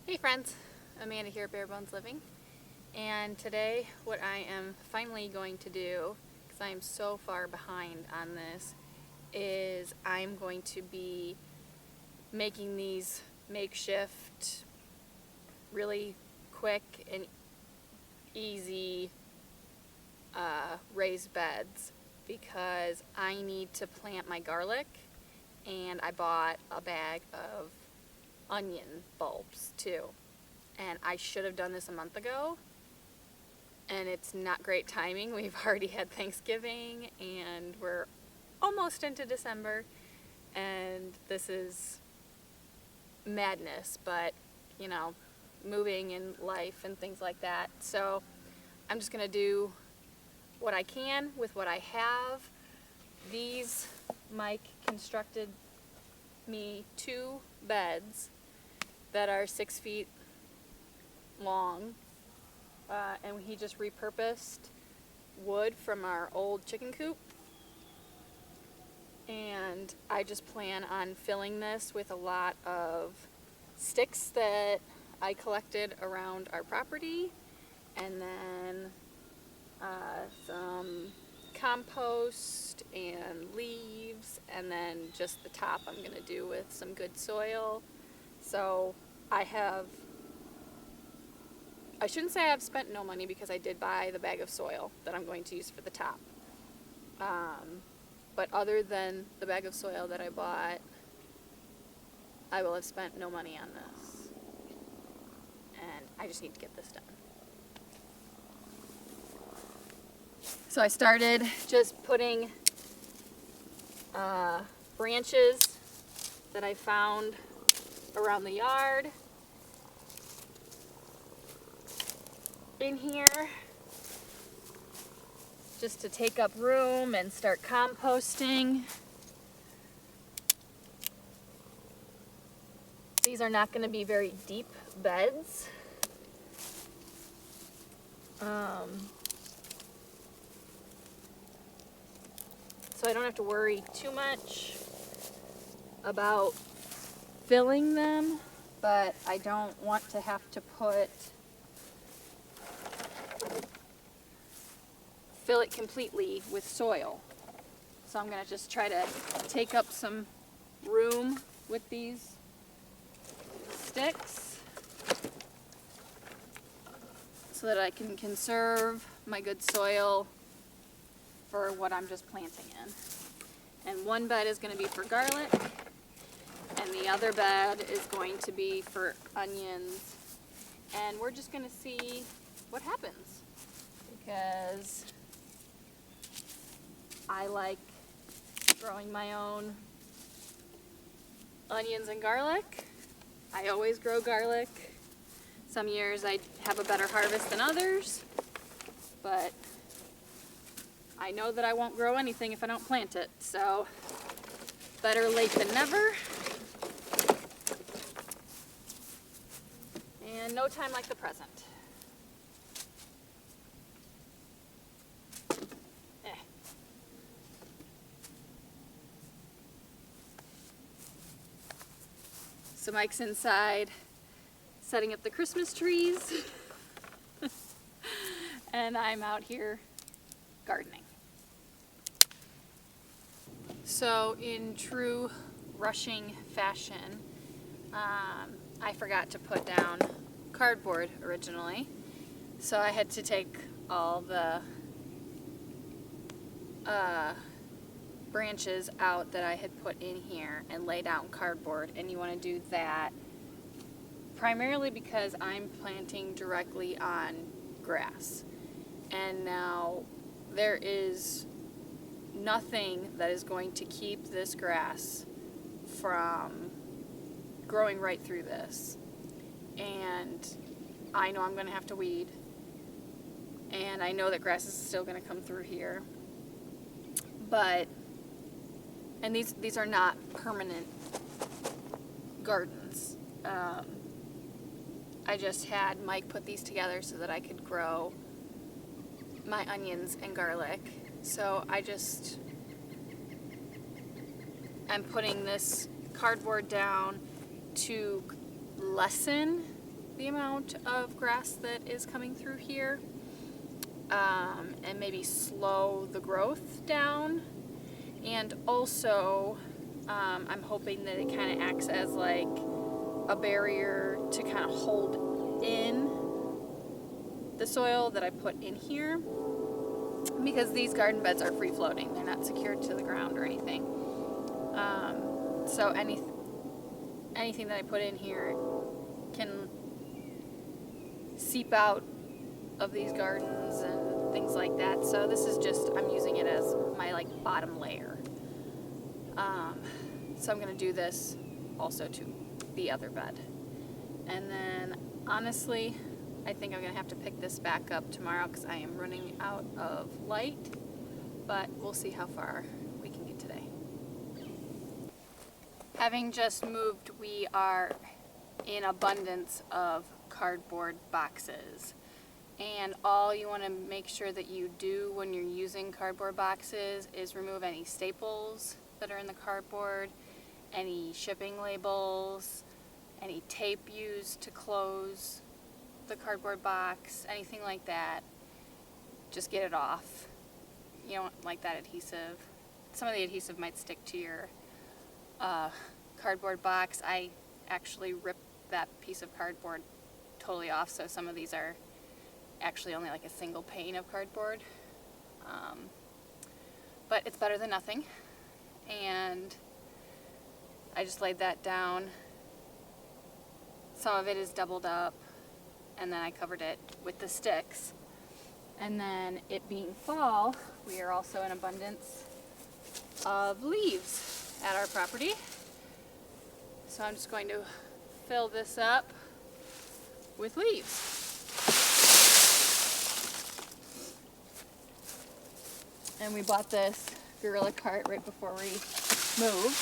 Hey friends, Amanda here at Bare Bones Living, and today what I am finally going to do, because I am so far behind on this, is I'm going to be making these makeshift, really quick and easy raised beds, because I need to plant my garlic, and I bought a bag of onion bulbs too, and I should have done this a month ago, and it's not great timing. We've already had Thanksgiving and we're almost into December, and this is madness, but you know, moving in life and things like that. So I'm just gonna do what I can with what I have. These, Mike constructed me 2 beds that are 6 feet long, and he just repurposed wood from our old chicken coop, and I just plan on filling this with a lot of sticks that I collected around our property, and then some compost and leaves, and then just the top I'm going to do with some good soil. So I shouldn't say I've spent no money, because I did buy the bag of soil that I'm going to use for the top. But other than the bag of soil that I bought, I will have spent no money on this. And I just need to get this done. So I started just putting branches that I found around the yard in here, just to take up room and start composting. These are not going to be very deep beds. So I don't have to worry too much about filling them, but I don't want to have to fill it completely with soil. So I'm going to just try to take up some room with these sticks so that I can conserve my good soil for what I'm just planting in. And one bed is going to be for garlic, and the other bed is going to be for onions. And we're just going to see what happens, because I like growing my own onions and garlic. I always grow garlic. Some years I have a better harvest than others, but I know that I won't grow anything if I don't plant it, so better late than never. And no time like the present. So Mike's inside setting up the Christmas trees, and I'm out here gardening. So in true rushing fashion, I forgot to put down cardboard originally, so I had to take all the branches out that I had put in here and lay down cardboard. And you want to do that primarily because I'm planting directly on grass, and now there is nothing that is going to keep this grass from growing right through this. And I know I'm going to have to weed, and I know that grass is still going to come through here, and these are not permanent gardens. I just had Mike put these together so that I could grow my onions and garlic. So I'm putting this cardboard down to lessen the amount of grass that is coming through here, and maybe slow the growth down. And also, I'm hoping that it kind of acts as like a barrier to kind of hold in the soil that I put in here, because these garden beds are free floating. They're not secured to the ground or anything. So anything that I put in here can seep out of these gardens and things like that. So this is just, I'm using it as my like bottom layer. So I'm going to do this also to the other bed. And then honestly, I think I'm going to have to pick this back up tomorrow because I am running out of light, but we'll see how far we can get today. Having just moved, we are in abundance of cardboard boxes. And all you want to make sure that you do when you're using cardboard boxes is remove any staples that are in the cardboard, any shipping labels, any tape used to close the cardboard box, anything like that. Just get it off. You don't like that adhesive. Some of the adhesive might stick to your cardboard box. I actually ripped that piece of cardboard totally off, so some of these are actually only like a single pane of cardboard. But it's better than nothing. And I just laid that down. Some of it is doubled up, and then I covered it with the sticks. And then it being fall, we are also in abundance of leaves at our property. So I'm just going to fill this up with leaves. And we bought this Gorilla cart right before we moved.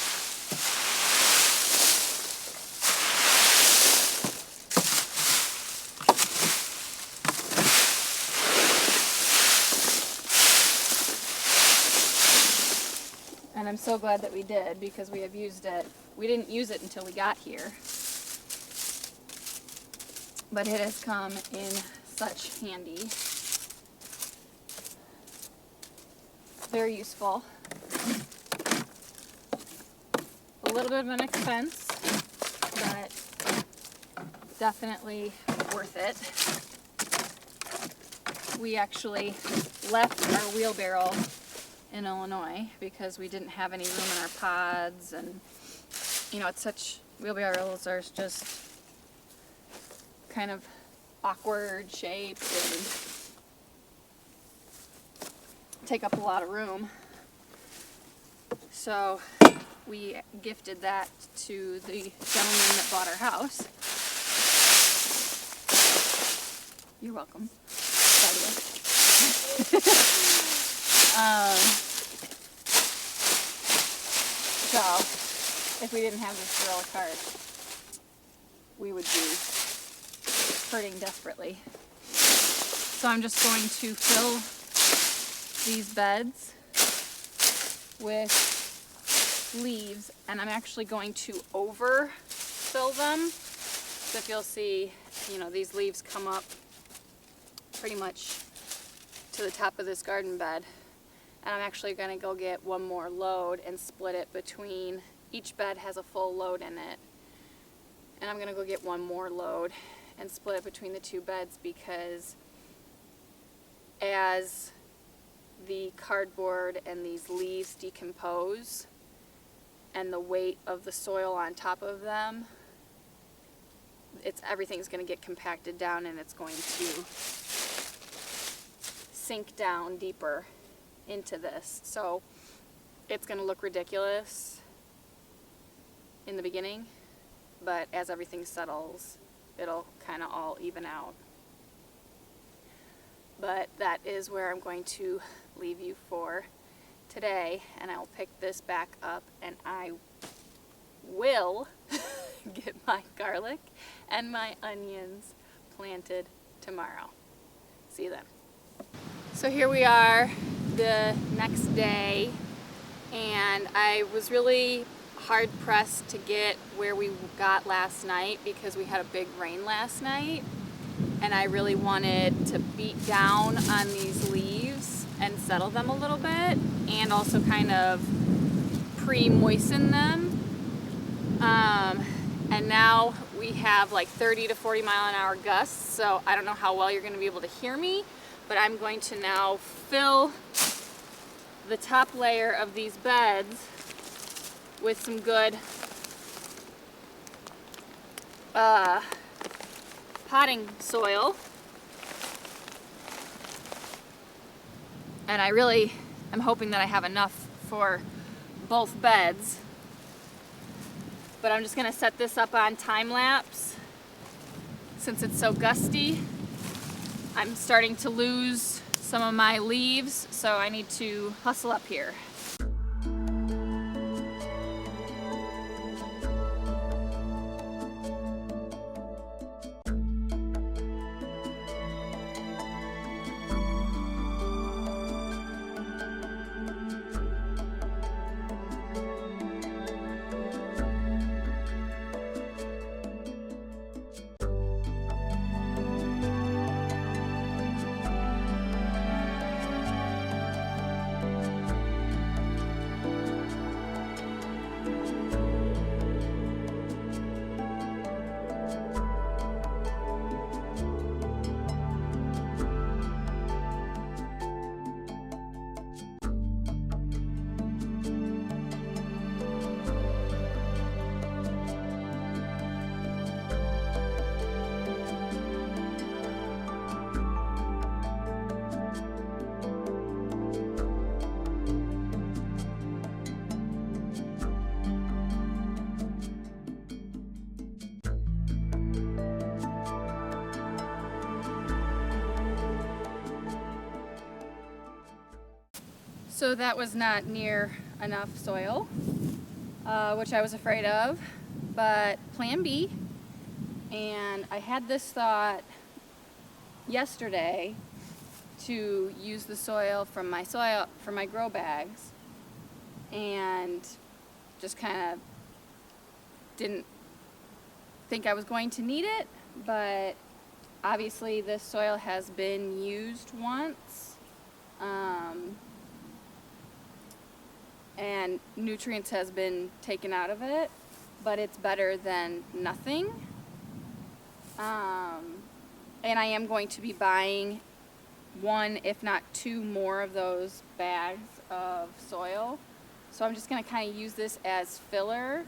And I'm so glad that we did, because we have used it. We didn't use it until we got here, but it has come in such handy. Very useful. A little bit of an expense, but definitely worth it. We actually left our wheelbarrow in Illinois because we didn't have any room in our pods, and you know, it's such, wheelbarrows are just kind of awkward shaped and take up a lot of room. So we gifted that to the gentleman that bought our house. You're welcome, by the way. So if we didn't have this Gorilla cart, we would be hurting desperately. So I'm just going to fill these beds with leaves, and I'm actually going to overfill them. So if you'll see, you know, these leaves come up pretty much to the top of this garden bed. And I'm actually going to go get one more load and split it between, each bed has a full load in it. And I'm going to go get one more load and split it between the two beds, because as the cardboard and these leaves decompose and the weight of the soil on top of them, everything's going to get compacted down, and it's going to sink down deeper into this. So it's going to look ridiculous in the beginning, but as everything settles, it'll kind of all even out. But that is where I'm going to leave you for today, and I will pick this back up, and I will get my garlic and my onions planted tomorrow. See you then. So here we are the next day, and I was really hard pressed to get where we got last night because we had a big rain last night, and I really wanted to beat down on these leaves and settle them a little bit, and also kind of pre-moisten them. And now we have like 30 to 40 mile an hour gusts, so I don't know how well you're going to be able to hear me, but I'm going to now fill the top layer of these beds with some good potting soil. And I really am hoping that I have enough for both beds. But I'm just gonna set this up on time lapse since it's so gusty. I'm starting to lose some of my leaves, so I need to hustle up here. So that was not near enough soil, which I was afraid of, but plan B. And I had this thought yesterday to use the soil from my grow bags, and just kind of didn't think I was going to need it, but obviously this soil has been used once. And nutrients has been taken out of it, but it's better than nothing. And I am going to be buying 1, if not 2 more of those bags of soil. So I'm just going to kind of use this as filler,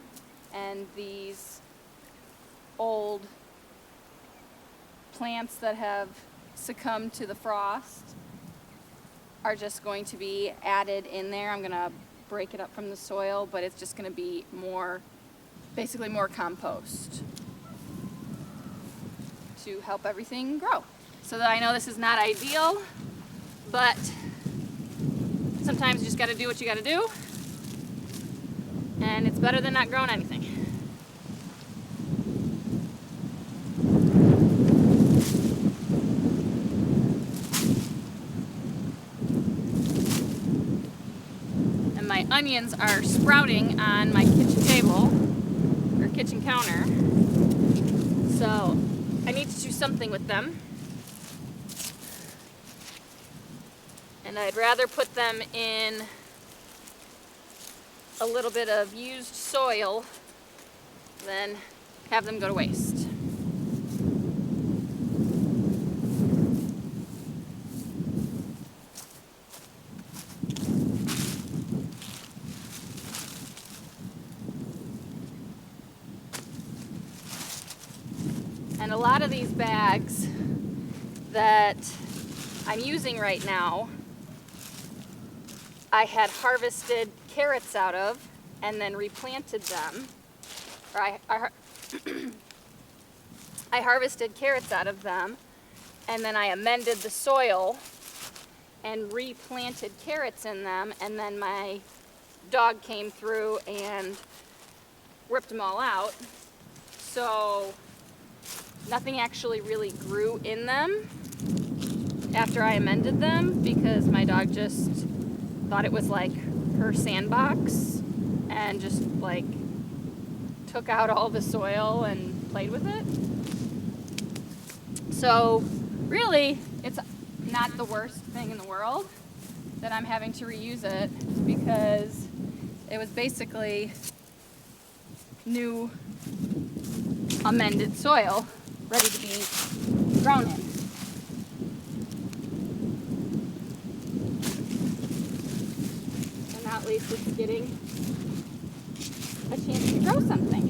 and these old plants that have succumbed to the frost are just going to be added in there. I'm going to break it up from the soil, but it's just going to be basically more compost to help everything grow. So that I know this is not ideal, but sometimes you just got to do what you got to do, and it's better than not growing anything. My onions are sprouting on my kitchen table or kitchen counter, so I need to do something with them, and I'd rather put them in a little bit of used soil than have them go to waste. And a lot of these bags that I'm using right now, I had harvested carrots out of and then replanted them. Or I harvested carrots out of them, and then I amended the soil and replanted carrots in them, and then my dog came through and ripped them all out. So nothing actually really grew in them after I amended them, because my dog just thought it was like her sandbox and just like took out all the soil and played with it. So really, it's not the worst thing in the world that I'm having to reuse it, because it was basically new amended soil ready to be grown in. And now at least it's getting a chance to grow something.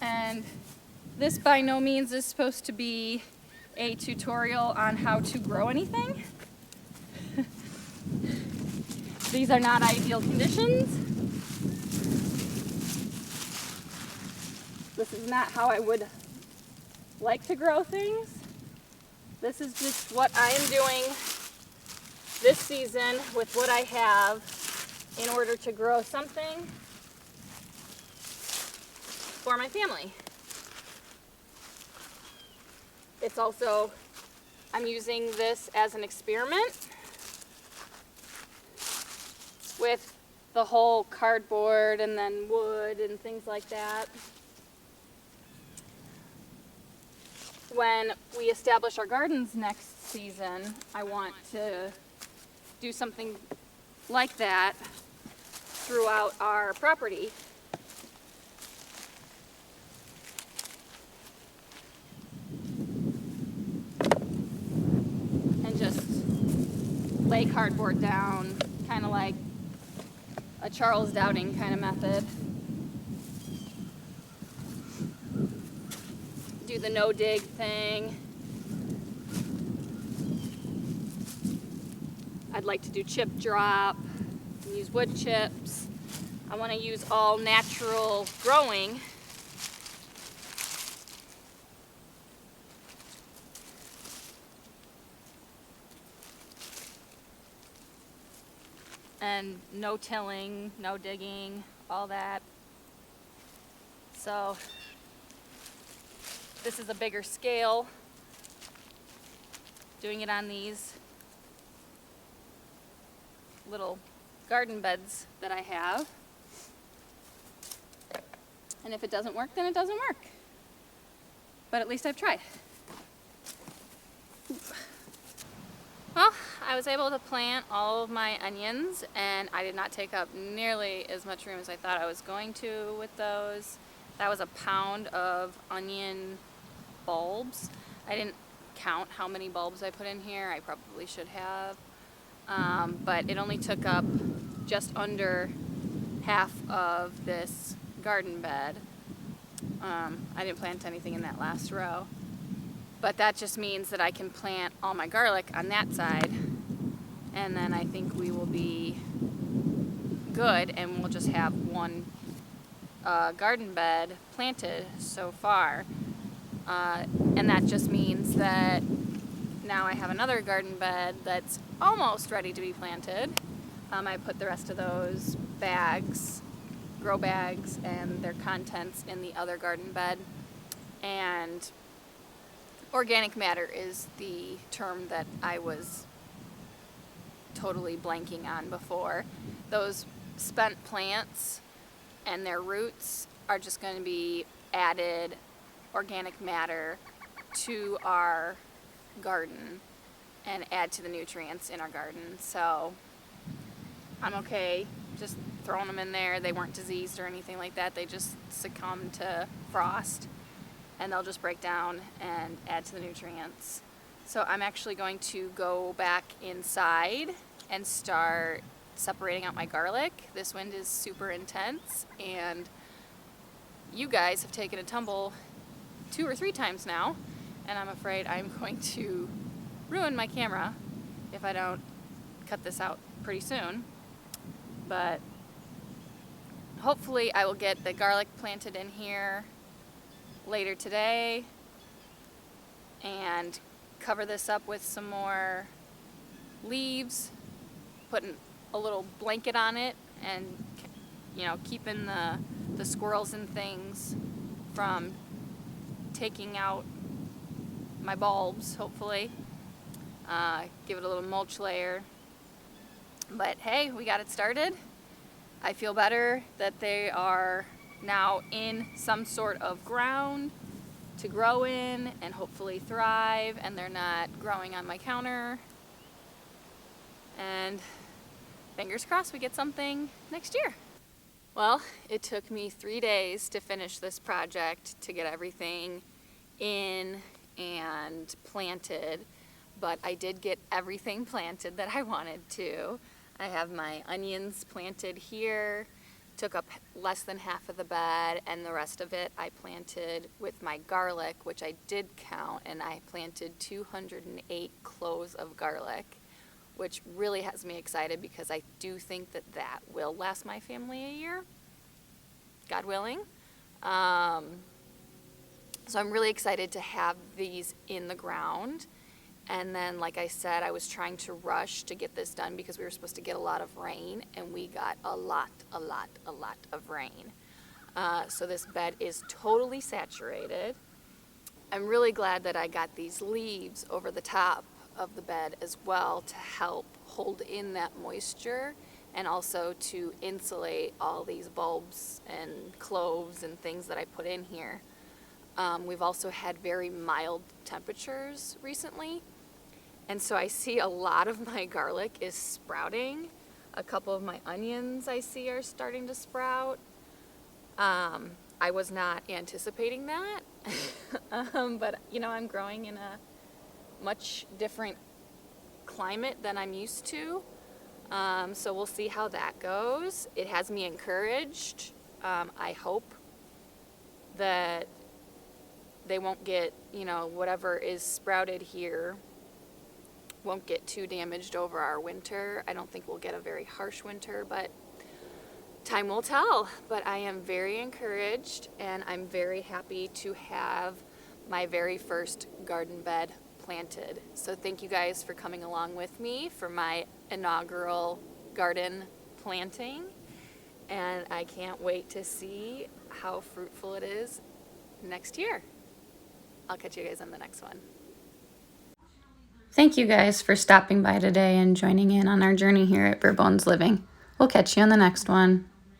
And this by no means is supposed to be a tutorial on how to grow anything. These are not ideal conditions. This is not how I would like to grow things. This is just what I am doing this season with what I have in order to grow something for my family. It's also, I'm using this as an experiment with the whole cardboard and then wood and things like that. When we establish our gardens next season, I want to do something like that throughout our property. And just lay cardboard down, kind of like a Charles Dowding kind of method. Do the no dig thing. I'd like to do chip drop and use wood chips. I want to use all natural growing. And no tilling, no digging, all that. So this is a bigger scale, doing it on these little garden beds that I have. And if it doesn't work, then it doesn't work. But at least I've tried. Well, I was able to plant all of my onions, and I did not take up nearly as much room as I thought I was going to with those. That was a pound of onion bulbs. I didn't count how many bulbs I put in here. I probably should have. But it only took up just under half of this garden bed. I didn't plant anything in that last row. But that just means that I can plant all my garlic on that side, and then I think we will be good, and we'll just have one garden bed planted so far. And that just means that now I have another garden bed that's almost ready to be planted. I put the rest of those bags, grow bags, and their contents in the other garden bed. And organic matter is the term that I was totally blanking on before. Those spent plants and their roots are just going to be added organic matter to our garden and add to the nutrients in our garden. So I'm okay just throwing them in there. They weren't diseased or anything like that. They just succumbed to frost, and they'll just break down and add to the nutrients. So I'm actually going to go back inside and start separating out my garlic. This wind is super intense, and you guys have taken a tumble 2 or 3 times now, and I'm afraid I'm going to ruin my camera if I don't cut this out pretty soon. But hopefully I will get the garlic planted in here later today and cover this up with some more leaves, putting a little blanket on it, and keeping the squirrels and things from taking out my bulbs, hopefully. Give it a little mulch layer. But hey, we got it started. I feel better that they are now in some sort of ground to grow in and hopefully thrive, and they're not growing on my counter. And fingers crossed we get something next year. Well, it took me 3 days to finish this project, to get everything in and planted, but I did get everything planted that I wanted to. I have my onions planted here, took up less than half of the bed, and the rest of it I planted with my garlic, which I did count, and I planted 208 cloves of garlic, which really has me excited because I do think that that will last my family a year, God willing. So I'm really excited to have these in the ground. And then, like I said, I was trying to rush to get this done because we were supposed to get a lot of rain, and we got a lot of rain. So this bed is totally saturated. I'm really glad that I got these leaves over the top of the bed as well to help hold in that moisture and also to insulate all these bulbs and cloves and things that I put in here. We've also had very mild temperatures recently, and so I see a lot of my garlic is sprouting. A couple of my onions I see are starting to sprout. I was not anticipating that, but you know, I'm growing in a much different climate than I'm used to, so we'll see how that goes. It has me encouraged. I hope that they won't get, you know, whatever is sprouted here won't get too damaged over our winter. I don't think we'll get a very harsh winter, but time will tell. But I am very encouraged, and I'm very happy to have my very first garden bed planted. So thank you guys for coming along with me for my inaugural garden planting, and I can't wait to see how fruitful it is next year. I'll catch you guys on the next one. Thank you guys for stopping by today and joining in on our journey here at Bare Bones Living. We'll catch you on the next one.